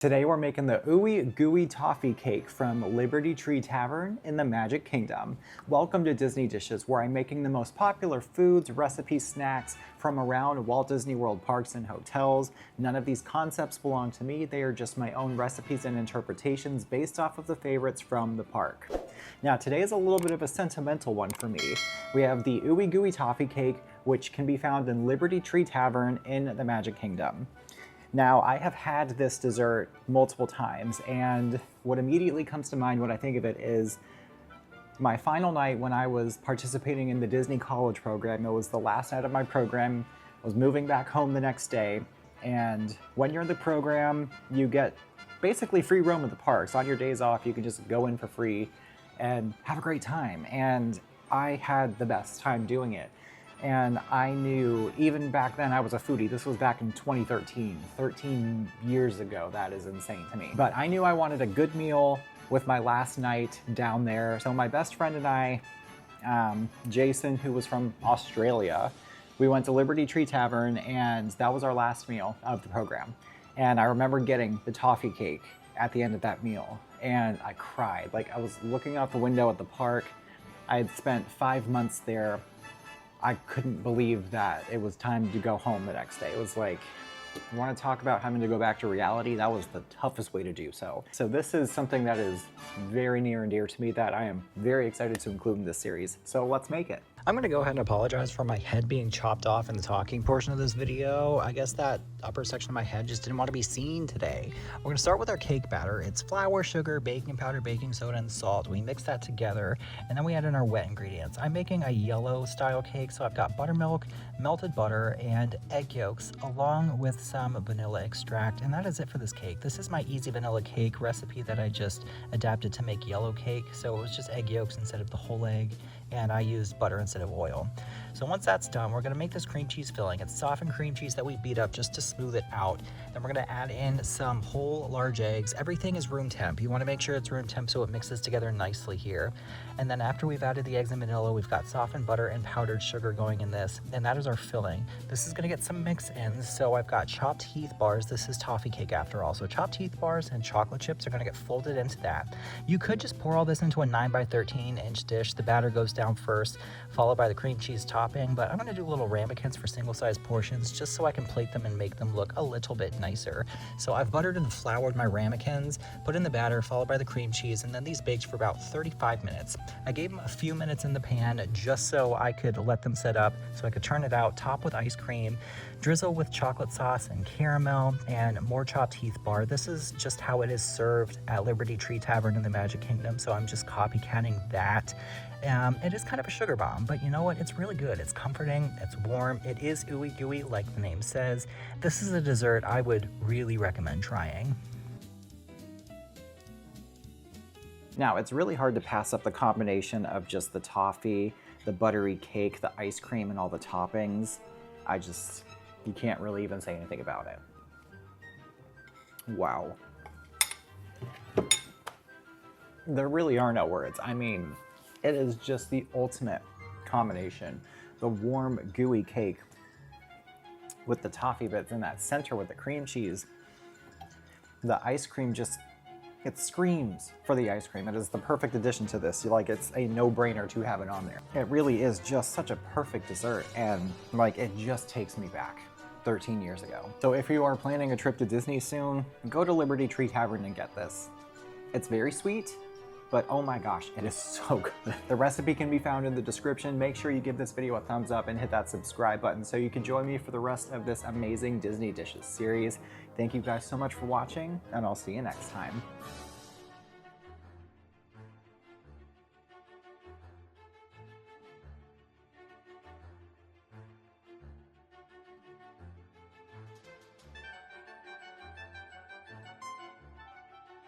Today we're making the Ooey Gooey Toffee cake from Liberty Tree Tavern in the Magic Kingdom. Welcome to Disney Dishes, where I'm making the most popular foods, recipes, snacks from around Walt Disney World parks and hotels. None of these concepts belong to me. They are just my own recipes and interpretations based off of the favorites from the park. Now today is a little bit of a sentimental one for me. We have the Ooey Gooey Toffee cake, which can be found in Liberty Tree Tavern in the Magic Kingdom. Now, I have had this dessert multiple times, and what immediately comes to mind when I think of it is my final night when I was participating in the Disney College program. It was the last night of my program. I was moving back home the next day, and when you're in the program, you get basically free roam of the parks. On your days off, you can just go in for free and have a great time, and I had the best time doing it. And I knew, even back then, I was a foodie. This was back in 2013, 13 years ago. That is insane to me. But I knew I wanted a good meal with my last night down there. So my best friend and I, Jason, who was from Australia, we went to Liberty Tree Tavern, and that was our last meal of the program. And I remember getting the toffee cake at the end of that meal, and I cried. Like, I was looking out the window at the park. I had spent 5 months there. I couldn't believe that it was time to go home the next day. It was like, you want to talk about having to go back to reality? That was the toughest way to do so. So this is something that is very near and dear to me that I am very excited to include in this series. So let's make it. I'm going to go ahead and apologize for my head being chopped off in the talking portion of this video. I guess that upper section of my head just didn't want to be seen today. We're going to start with our cake batter. It's flour, sugar, baking powder, baking soda, and salt. We mix that together, and then we add in our wet ingredients. I'm making a yellow style cake, so I've got buttermilk, melted butter, and egg yolks, along with some vanilla extract, and that is it for this cake. This is my easy vanilla cake recipe that I just adapted to make yellow cake, so it was just egg yolks instead of the whole egg, and I used butter instead of oil. So once that's done, we're going to make this cream cheese filling. It's softened cream cheese that we beat up just to smooth it out. Then we're going to add in some whole large eggs. Everything is room temp. You want to make sure it's room temp so it mixes together nicely here. And then after we've added the eggs and vanilla, we've got softened butter and powdered sugar going in this, and that is our filling. This is going to get some mix-ins, so I've got chopped Heath bars. This is toffee cake after all, so chopped Heath bars and chocolate chips are going to get folded into that. You could just pour all this into a 9 by 13 inch dish. The batter goes down first, followed by the cream cheese topping, but I'm going to do little ramekins for single-sized portions just so I can plate them and make them look a little bit nicer. So I've buttered and floured my ramekins, put in the batter, followed by the cream cheese, and then these baked for about 35 minutes. I gave them a few minutes in the pan just so I could let them set up, so I could turn it out, top with ice cream, drizzle with chocolate sauce and caramel, and more chopped Heath bar. This is just how it is served at Liberty Tree Tavern in the Magic Kingdom, so I'm just copycatting that. It is kind of a sugar bomb, but you know what? It's really good. It's comforting, it's warm, it is ooey gooey like the name says. This is a dessert I would really recommend trying. Now, it's really hard to pass up the combination of just the toffee, the buttery cake, the ice cream, and all the toppings. You can't really even say anything about it. Wow. There really are no words. I mean, it is just the ultimate combination. The warm, gooey cake with the toffee bits in that center with the cream cheese. The ice cream it screams for the ice cream. It is the perfect addition to this. It's a no-brainer to have it on there. It really is just such a perfect dessert, and it just takes me back 13 years ago. So if you are planning a trip to Disney soon, go to Liberty Tree Tavern and get this. It's very sweet, but oh my gosh, it is so good. The recipe can be found in the description. Make sure you give this video a thumbs up and hit that subscribe button so you can join me for the rest of this amazing Disney Dishes series. Thank you guys so much for watching, and I'll see you next time.